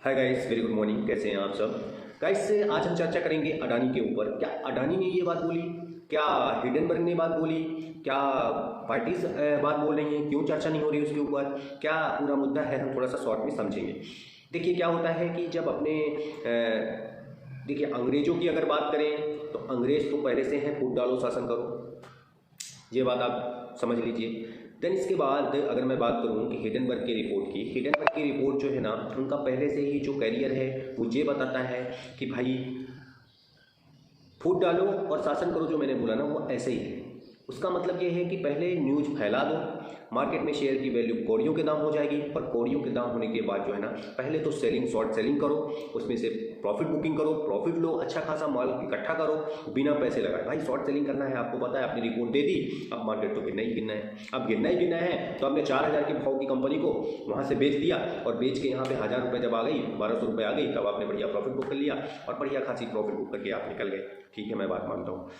Hi guys, very good morning. कैसे हैं आप सब गाइस? आज हम चर्चा करेंगे अडानी के ऊपर। क्या अडानी ने ये बात बोली? क्या हिडेनबर्ग ने बात बोली? क्या पार्टीज बात बोल रही हैं? क्यों चर्चा नहीं हो रही उसके ऊपर? क्या पूरा मुद्दा है, हम थोड़ा सा शॉर्ट में समझेंगे। देखिए क्या होता है कि जब अपने देखिए अंग्रेजों की अगर बात करें तो अंग्रेज तो पहले से हैं, फूट डालो शासन करो, ये बात आप समझ लीजिए। देन इसके बाद अगर मैं बात करूं कि हिडेनबर्ग की रिपोर्ट की, हिडेनबर्ग की रिपोर्ट जो है ना, उनका पहले से ही जो कैरियर है वो ये बताता है कि भाई फूट डालो और शासन करो, जो मैंने बोला ना वो ऐसे ही है। उसका मतलब ये है कि पहले न्यूज फैला दो, मार्केट में शेयर की वैल्यू कौड़ियों के दाम हो जाएगी, और कौड़ियों के दाम होने के बाद जो है ना, पहले तो सेलिंग, शॉर्ट सेलिंग करो, उसमें से प्रॉफिट बुकिंग करो, प्रॉफिट लो, अच्छा खासा माल इकट्ठा करो बिना पैसे लगाए। भाई शॉर्ट सेलिंग करना है, आपको पता है, आपने रिपोर्ट दे दी, अब मार्केट तो गिरना ही गिरना है। अब गिरना ही गिरना है तो आपने 4,000 के भाव की कंपनी को वहाँ से बेच दिया, और बेच के यहाँ पे 1,000 रुपये जब आ गई, 1,200 रुपये आ गई, तब आपने बढ़िया प्रॉफिट बुक कर लिया और बढ़िया खासी प्रॉफिट बुक करके आप निकल गए। ठीक है, मैं बात मानता हूँ।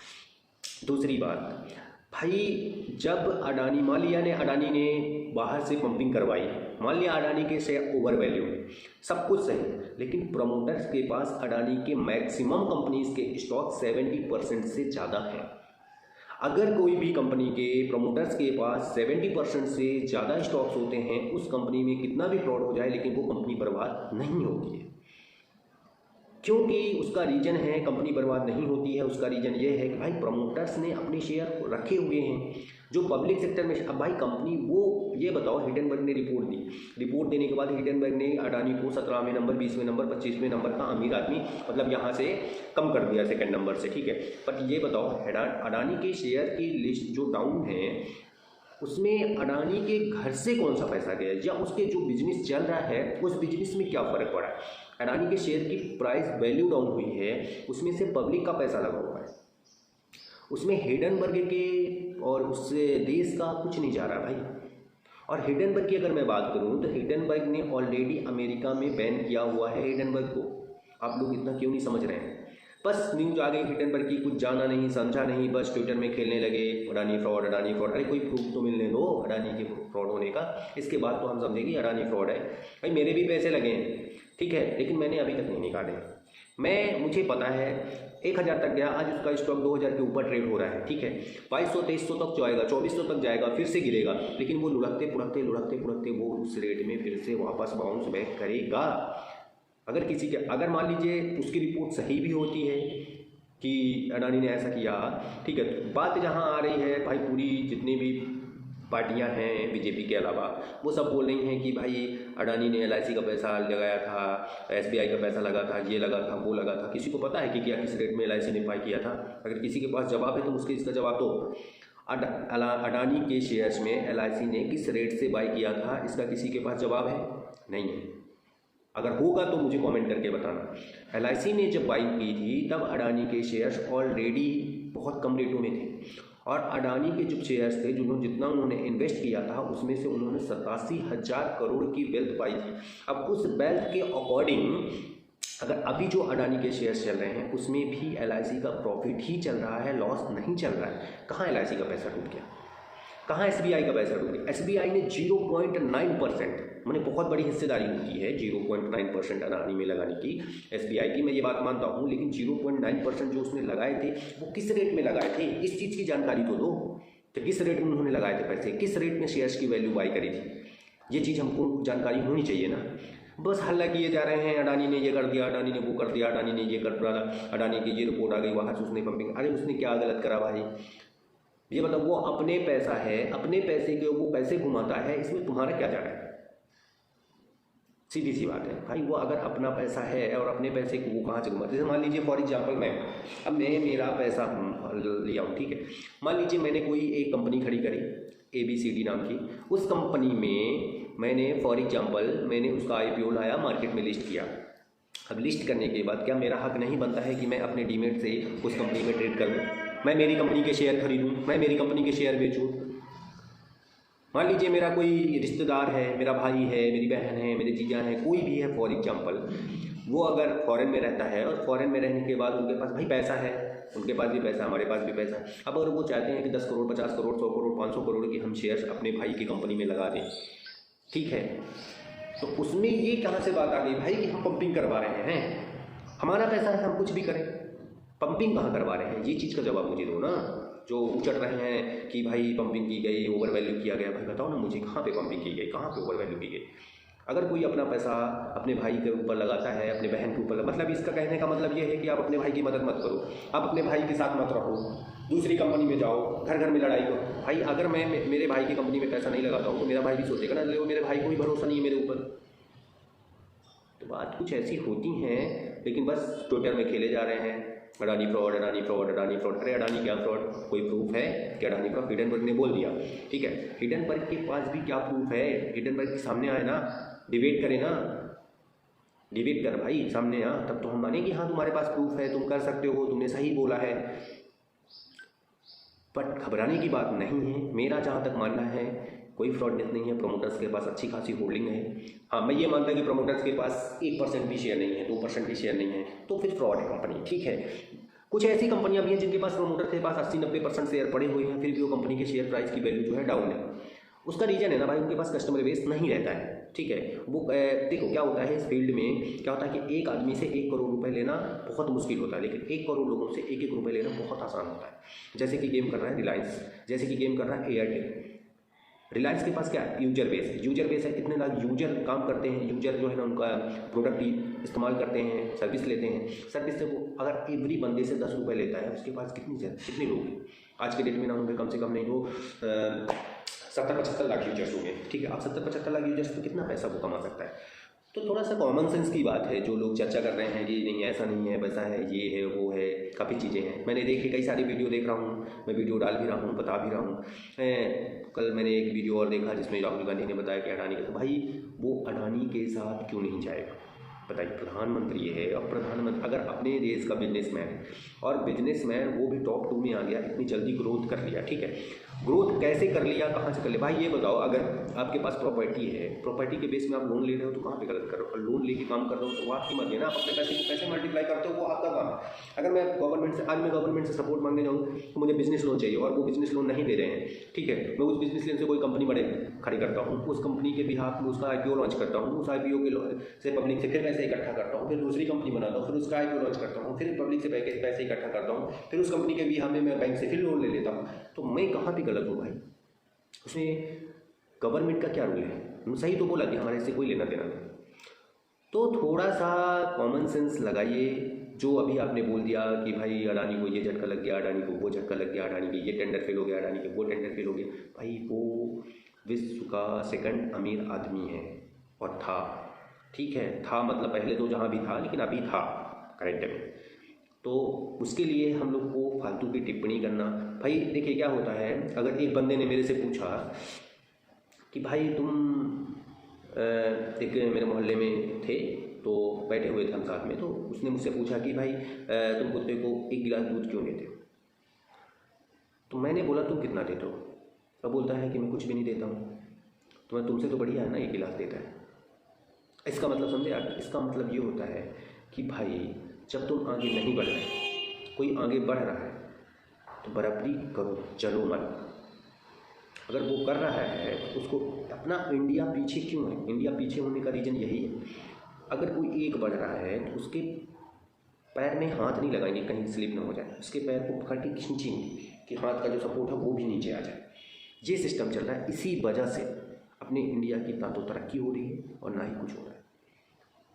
दूसरी बात, भाई जब अडानी, मान लिया ने अडानी ने बाहर से पंपिंग करवाई, मान लिया अडानी के शेयर ओवर वैल्यू, सब कुछ सही, लेकिन प्रमोटर्स के पास अडानी के मैक्सिमम कंपनीज के स्टॉक 70% से ज़्यादा है। अगर कोई भी कंपनी के प्रमोटर्स के पास 70% से ज़्यादा स्टॉक्स होते हैं, उस कंपनी में कितना भी फ्रॉड हो जाए लेकिन वो कंपनी बर्बाद नहीं होती है। क्योंकि उसका रीजन है, कंपनी बर्बाद नहीं होती है, उसका रीजन ये है कि भाई प्रमोटर्स ने अपने शेयर रखे हुए हैं जो पब्लिक सेक्टर में। अब भाई कंपनी, वो ये बताओ, हिडेनबर्ग ने रिपोर्ट दी, रिपोर्ट देने के बाद हिडेनबर्ग ने अडानी को 17वें नंबर, 20वें नंबर, 25वें नंबर का अमीर आदमी, मतलब यहाँ से कम कर दिया सेकंड नंबर से, ठीक है। बट ये बताओ अडानी के शेयर की लिस्ट जो डाउन है, उसमें अडानी के घर से कौन सा पैसा गया, या उसके जो बिजनेस चल रहा है उस बिजनेस में क्या फ़र्क पड़ा है? अडानी के शेयर की प्राइस वैल्यू डाउन हुई है, उसमें से पब्लिक का पैसा लगा हुआ है, उसमें हिडेनबर्ग के और उससे देश का कुछ नहीं जा रहा भाई। और हिडेनबर्ग की अगर मैं बात करूं तो हिडेनबर्ग ने ऑलरेडी अमेरिका में बैन किया हुआ है हिडेनबर्ग को। आप लोग इतना क्यों नहीं समझ रहे हैं? बस न्यूज आ गई हिडेनबर्ग की, कुछ जाना नहीं समझा नहीं, बस ट्विटर में खेलने लगे अडानी फ्रॉड, अडानी फ्रॉड। अरे कोई प्रूफ तो मिलने दो अडानी के फ्रॉड होने का, इसके बाद तो हम समझेंगे अडानी फ्रॉड है। भाई मेरे भी पैसे लगे हैं, ठीक है, लेकिन मैंने अभी तक नहीं निकाले। मुझे पता है 1,000 तक गया, आज उसका स्टॉक 2,000 के ऊपर ट्रेड हो रहा है, ठीक है। 2200-2300 तक जाएगा, 2400 तक जाएगा, फिर से गिरेगा, लेकिन वो लुढ़कते वो उस रेट में फिर से वापस बाउंस बैक करेगा। अगर मान लीजिए उसकी रिपोर्ट सही भी होती है कि अडानी ने ऐसा किया, ठीक है, तो बात जहाँ आ रही है भाई, पूरी जितनी भी पार्टियां हैं बीजेपी के अलावा, वो सब बोल रही हैं कि भाई अडानी ने LIC का पैसा लगाया था, SBI का पैसा लगा था, ये लगा था, वो लगा था। किसी को पता है कि क्या किस रेट में LIC ने बाय किया था? अगर किसी के पास जवाब है तो उसके इसका जवाब दो। अडानी के शेयर्स में LIC ने किस रेट से बाय किया था, इसका किसी के पास जवाब है? नहीं है। अगर होगा तो मुझे कमेंट करके बताना। LIC ने जब बाइंग की थी तब अडानी के शेयर्स ऑलरेडी बहुत कम रेटों में थे, और अडानी के जो शेयर्स थे, जितना उन्होंने इन्वेस्ट किया था, उसमें से उन्होंने 87,000 करोड़ की वेल्थ पाई थी। अब उस वेल्थ के अकॉर्डिंग अगर अभी जो अडानी के शेयर्स चल रहे हैं उसमें भी LIC का प्रॉफिट ही चल रहा है, लॉस नहीं चल रहा है। कहाँ LIC का पैसा डूब गया? कहाँ SBI का पैसा डूब गया? SBI ने 0.9%, मैंने बहुत बड़ी हिस्सेदारी होती है 0.9% अडानी में लगाने की, SBI की, मैं ये बात मानता हूँ, लेकिन 0.9% जो उसने लगाए थे वो किस रेट में लगाए थे, इस चीज़ की जानकारी तो दो। तो किस रेट में उन्होंने लगाए थे पैसे, किस रेट में शेयर्स की वैल्यू बाई करी थी, ये चीज़ हमको जानकारी होनी चाहिए ना। बस हल्ला किए जा रहे हैं, अडानी ने ये कर दिया, अडानी ने वो कर दिया, अडानी ने ये कर दिया, अडानी की ये रिपोर्ट आ गई, वहाँ से उसने पंपिंग। अरे उसने क्या गलत करा भाई? ये मतलब वो अपने पैसा है, अपने पैसे के वो पैसे घुमाता है, इसमें तुम्हारा क्या जा रहा है? सीधी सी बात है भाई, वो अगर अपना पैसा है और अपने पैसे को वो कहाँ से घुमाता है? जैसे मान लीजिए फॉर एग्जांपल मैं मेरा पैसा लिया हूँ, ठीक है, मान लीजिए मैंने कोई एक कंपनी खड़ी करी ABCD नाम की, उस कंपनी में मैंने फॉर एग्जांपल उसका IPO लाया, मार्केट में लिस्ट किया। अब लिस्ट करने के बाद क्या मेरा हक नहीं बनता है कि मैं अपने डीमेट से उस कंपनी में ट्रेड करूँ, मैं मेरी कंपनी के शेयर खरीदूँ, मैं मेरी कंपनी के शेयर बेचूँ? मान लीजिए मेरा कोई रिश्तेदार है, मेरा भाई है, मेरी बहन है, मेरे जीजा हैं, कोई भी है फॉर एग्जांपल, वो अगर फॉरेन में रहता है और फॉरेन में रहने के बाद उनके पास भाई पैसा है, उनके पास भी पैसा, हमारे पास भी पैसा। अब अगर वो चाहते हैं कि 10 करोड़, 50 करोड़, 100 करोड़, 500 करोड़ की हम शेयर्स अपने भाई की कंपनी में लगा दें, ठीक है, तो उसमें ये कहाँ से बात आ गई भाई कि हम पंपिंग करवा रहे हैं, हमारा पैसा है हम कुछ भी करें, पंपिंग कहाँ करवा रहे हैं, ये चीज़ का जवाब मुझे दो ना। जो उचट रहे हैं कि भाई पंपिंग की गई, ओवर वैल्यू किया गया, भाई बताओ ना मुझे कहाँ पे पंपिंग की गई, कहाँ पे ओवर वैल्यू की गई। अगर कोई अपना पैसा अपने भाई के ऊपर लगाता है, अपने बहन के ऊपर, मतलब इसका कहने का मतलब ये है कि आप अपने भाई की मदद मत करो, आप अपने भाई के साथ मत रहो, दूसरी कंपनी में जाओ, घर घर में लड़ाई करो। भाई अगर मैं मेरे भाई की कंपनी में पैसा नहीं लगाता हूँ तो मेरा भाई भी सोचेगा ना, मेरे भाई को भी भरोसा नहीं है मेरे ऊपर। तो बात कुछ ऐसी होती हैं, लेकिन बस ट्विटर में खेले जा रहे हैं, Adani fraud, Adani fraud, Adani fraud. अरे अडानी क्या फ्रॉड, कोई प्रूफ है कि अडानी फ्रॉड? हिडनबर्ग ने बोल दिया, ठीक है, हिडनबर्ग के पास भी क्या प्रूफ है? हिडनबर्ग के सामने आए ना, डिबेट करें ना, डिबेट कर भाई, सामने आ, तब तो हम मानेंगे कि हाँ तुम्हारे पास प्रूफ है, तुम कर सकते हो, तुमने सही बोला है। बट घबराने की बात नहीं है, मेरा जहाँ तक मानना है कोई फ्रॉडनेस नहीं है, प्रोमोटर्स के पास अच्छी खासी होल्डिंग है। हाँ, मैं ये मानता हूँ कि प्रोमोटर्स के पास 1% भी शेयर नहीं है, 2% भी शेयर नहीं है, तो फिर फ्रॉड है कंपनी, ठीक है। कुछ ऐसी कंपनियां भी हैं जिनके पास प्रोमोटर के पास 80-90% शेयर पड़े हुए हैं, फिर भी वो कंपनी के शेयर प्राइस की वैल्यू जो है डाउन है। उसका रीजन है ना भाई, उनके पास कस्टमर बेस नहीं रहता है, ठीक है। वो देखो क्या होता है इस फील्ड में, क्या होता है कि एक आदमी से 1 करोड़ रुपए लेना बहुत मुश्किल होता है, लेकिन 1 करोड़ लोगों से 1-1 रुपये लेना बहुत आसान होता है। जैसे कि गेम कर रहा है रिलायंस, जैसे कि गेम कर रहा है एयरटेल। रिलायंस के पास क्या है? यूजर बेस है, यूजर बेस है, कितने लाख यूजर काम करते हैं, यूजर जो है ना उनका प्रोडक्ट इस्तेमाल करते हैं, सर्विस लेते हैं, सर्विस से वो अगर एवरी बंदे से 10 रुपये लेता है, उसके पास कितने लोग हैं आज के डेट में ना होंगे, कम से कम नहीं तो 70-75 लाख यूजर्स होंगे, ठीक है। आप 70-75 लाख यूजर्स तो कितना पैसा वो कमा सकता है? तो थोड़ा सा कॉमन सेंस की बात है, जो लोग चर्चा कर रहे हैं कि नहीं ऐसा नहीं है, वैसा है, ये है, वो है, काफ़ी चीज़ें हैं। मैंने देखी, कई सारी वीडियो देख रहा हूँ, मैं वीडियो डाल भी रहा हूँ, बता भी रहा हूँ। कल मैंने एक वीडियो और देखा जिसमें राहुल गांधी ने बताया कि अडानी का, तो भाई वो अडानी के साथ क्यों नहीं जाएगा बताइए? प्रधानमंत्री है, अब प्रधानमंत्री अगर अपने देश का बिजनेसमैन है, और बिजनेसमैन वो भी टॉप 2 में आ गया, इतनी जल्दी ग्रोथ कर लिया, ठीक है। ग्रोथ कैसे कर लिया, कहाँ से कर लिया? भाई ये बताओ, अगर आपके पास प्रॉपर्टी है, प्रॉपर्टी के बेस में आप लोन ले रहे हो तो कहाँ पे गलत कर रहे हो? और लोन लेके काम कर रहे हो तो वो आपकी मर्जी है ना, आप अपने पैसे को कैसे मल्टीप्लाई करते हो वो आपका काम है। अगर मैं गवर्नमेंट से सपोर्ट मांगने जाऊँ तो मुझे बिजनेस लोन चाहिए और वो बिजनेस लोन नहीं दे रहे हैं, ठीक है, मैं उस बिजनेस लोन से कोई कंपनी खड़ी करता हूँ, उस कंपनी के बिहाफ में उसका IPO लॉन्च करता हूँ, उस IPO के से पब्लिक से फिर पैसे इकट्ठा करता हूँ, फिर दूसरी कंपनी बनाता हूँ, फिर उसका IPO लॉन्च करता हूँ, फिर पब्लिक से पैसे इकट्ठा करता हूँ, फिर उस कंपनी के बिहाफ में मैं बैंक से फिर लोन ले लेता हूँ। तो मैं कहाँ पे गलत हूँ भाई? उसमें गवर्नमेंट का क्या रूल है? सही तो बोला कि हमारे से कोई लेना देना नहीं। तो थोड़ा सा कॉमन सेंस लगाइए। जो अभी आपने बोल दिया कि भाई अडानी को ये झटका लग गया, अडानी को वो झटका लग गया, अडानी के ये टेंडर फेल हो गया, अडानी के वो टेंडर फेल हो गया, भाई वो विश्व का 2nd अमीर आदमी है और था, ठीक है, था मतलब पहले तो जहाँ भी था, लेकिन अभी था करेंट में। तो उसके लिए हम लोग को फालतू की टिप्पणी करना, भाई देखिए क्या होता है, अगर एक बंदे ने मेरे से पूछा कि भाई तुम एक मेरे मोहल्ले में थे, तो बैठे हुए थे हम साथ में, तो उसने मुझसे पूछा कि भाई तुम कुत्ते को 1 गिलास दूध क्यों देते हो? तो मैंने बोला तुम कितना देते हो? तो बोलता है कि मैं कुछ भी नहीं देता हूँ। तो मैं तुमसे तो बढ़िया है ना 1 गिलास देता है। इसका मतलब समझे आप? इसका मतलब ये होता है कि भाई जब तुम आगे नहीं बढ़ रहे, कोई आगे बढ़ रहा है तो बराबरी करो, चलो मत। अगर वो कर रहा है तो उसको अपना, इंडिया पीछे क्यों है? इंडिया पीछे होने का रीज़न यही है, अगर कोई एक बढ़ रहा है तो उसके पैर में हाथ नहीं लगाएंगे कहीं स्लिप ना हो जाए, उसके पैर को पकड़ के खींचेंगे कि हाथ का जो सपोर्ट है वो भी नीचे आ जाए। ये सिस्टम चल रहा है, इसी वजह से अपने इंडिया की ना तो तरक्की हो रही है और ना ही कुछ हो रहा है।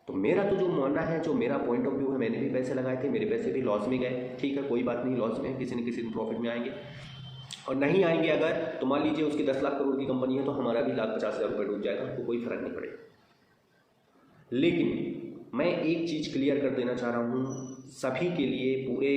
तो मेरा तो जो मानना है, जो मेरा पॉइंट ऑफ व्यू है, मैंने भी पैसे लगाए थे, मेरे पैसे भी लॉस में गए, ठीक है, कोई बात नहीं, लॉस में किसी न किसी दिन प्रॉफिट में आएंगे, और नहीं आएंगे अगर तो मान लीजिए उसकी 10 लाख करोड़ की कंपनी है तो हमारा भी 1,50,000 रुपये डूब जाएगा, हमको कोई फर्क नहीं पड़ेगा। लेकिन मैं एक चीज़ क्लियर कर देना चाह रहा हूँ सभी के लिए, पूरे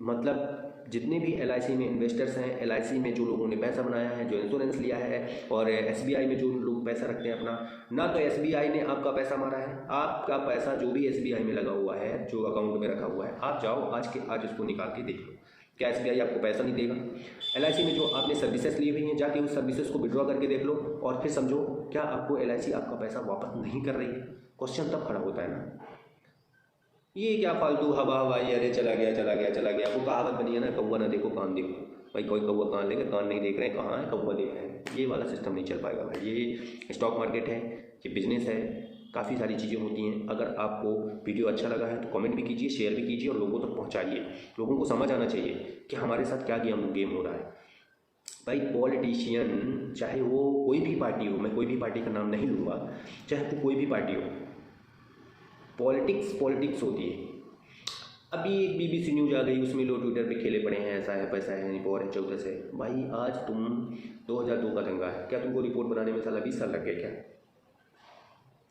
मतलब जितने भी LIC में इन्वेस्टर्स हैं, LIC में जो लोगों ने पैसा बनाया है, जो इंश्योरेंस लिया है, और SBI में जो लोग पैसा रखते हैं अपना, ना तो SBI ने आपका पैसा मारा है, आपका पैसा जो भी SBI में लगा हुआ है, जो अकाउंट में रखा हुआ है, आप जाओ आज के आज उसको निकाल के देख लो, क्या SBI आपको पैसा नहीं देगा? LIC में जो आपने सर्विसेज ली हुई हैं, जाके उस सर्विसेज को विड्रॉ करके देख लो और फिर समझो क्या आपको LIC आपका पैसा वापस नहीं कर रही है? क्वेश्चन तब खड़ा होता है ना। ये क्या फालतू हवा हवाई, अरे चला गया चला गया चला गया, वो कहावत बनी है ना, कौवा ना देखो कान देखो। भाई कोई कौवा कान लेके कान नहीं देख रहे हैं, कहाँ है कौवा देख रहे हैं, ये वाला सिस्टम नहीं चल पाएगा भाई। ये स्टॉक मार्केट है, ये बिजनेस है, काफ़ी सारी चीज़ें होती हैं। अगर आपको वीडियो अच्छा लगा है तो कमेंट भी कीजिए, शेयर भी कीजिए और लोगों तक पहुंचाइए। लोगों को समझ आना चाहिए कि हमारे साथ क्या गेम हो रहा है। भाई पॉलिटिशियन चाहे वो कोई भी पार्टी हो, मैं कोई भी पार्टी का नाम नहीं लूँगा, चाहे वो कोई भी पार्टी हो, पॉलिटिक्स होती है। अभी एक BBC न्यूज़ आ गई, उसमें लोग ट्विटर पे खेले पड़े हैं, ऐसा है पैसा है, निपोर है, चौदह है। भाई आज तुम 2002 का दंगा है, क्या तुमको रिपोर्ट बनाने में साला 20 साल लग गए क्या?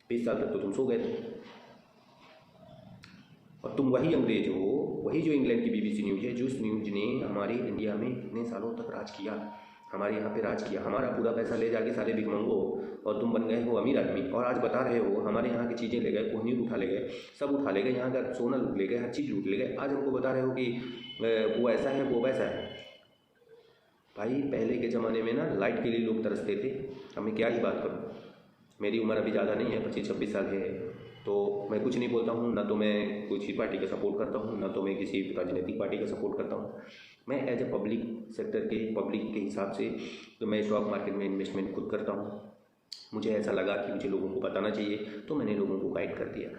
20 साल तक तो तुम सो गए थे। और तुम वही अंग्रेज हो, वही जो इंग्लैंड की BBC न्यूज़ है, जिस न्यूज़ ने हमारे इंडिया में इतने सालों तक राज किया, हमारे यहाँ पे राज किया, हमारा पूरा पैसा ले जाके सारे भिखमंगो, और तुम बन गए हो अमीर आदमी। और आज बता रहे हो हमारे यहाँ की चीज़ें ले गए, कोहनीर उठा ले गए, सब उठा ले गए, यहाँ का सोना लूट ले गए, हर चीज़ लूट ले गए। आज हमको बता रहे हो कि वो ऐसा है वो वैसा है। भाई पहले के ज़माने में ना लाइट के लिए लोग तरसते थे, हमें क्या ही बात करूँ। मेरी उम्र अभी ज़्यादा नहीं है, 25-26 साल है, तो मैं कुछ नहीं बोलता हूँ, ना तो मैं किसी पार्टी का सपोर्ट करता हूँ, ना तो मैं किसी राजनीतिक पार्टी का सपोर्ट करता हूँ। मैं एज ए पब्लिक सेक्टर के पब्लिक के हिसाब से तो मैं स्टॉक मार्केट में इन्वेस्टमेंट खुद करता हूँ। मुझे ऐसा लगा कि मुझे लोगों को बताना चाहिए, तो मैंने लोगों को गाइड कर दिया।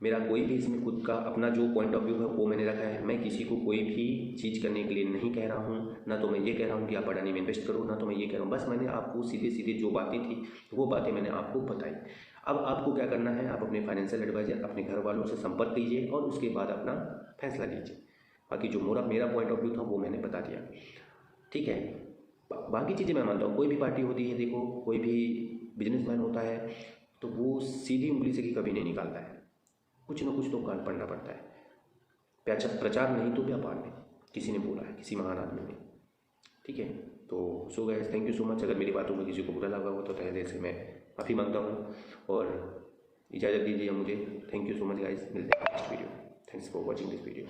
मेरा कोई भी इसमें खुद का अपना जो पॉइंट ऑफ व्यू है वो मैंने रखा है। मैं किसी को कोई भी चीज़ करने के लिए नहीं कह रहा हूँ, ना तो मैं ये कह रहा हूँ कि आप अडानी में इन्वेस्ट करो, ना तो मैं ये कह रहा हूँ। बस मैंने आपको सीधे सीधे जो बातें थी वो बातें मैंने आपको बताई। अब आपको क्या करना है, आप अपने फाइनेंशियल एडवाइजर, अपने घर वालों से संपर्क कीजिए और उसके बाद अपना फैसला लीजिए। बाकी जो मेरा पॉइंट ऑफ व्यू था वो मैंने बता दिया, ठीक है। बाकी चीज़ें मैं मानता हूँ, कोई भी पार्टी होती है, देखो कोई भी बिजनेसमैन होता है तो वो सीधी उंगली से कभी नहीं निकालता है, कुछ ना कुछ तो कान पड़ना पड़ता है। प्रचार नहीं तो व्यापार में, किसी ने बोला है, किसी महान आदमी ने, ठीक है। तो so guys, thank you so much. अगर मेरी बातों में किसी को बुरा लगा हो तो तहे दिल से मैं माफ़ी मांगता हूँ और इजाज़त दीजिए मुझे। Thank you so much guys, मिलते हैं next video. Thanks for watching this video.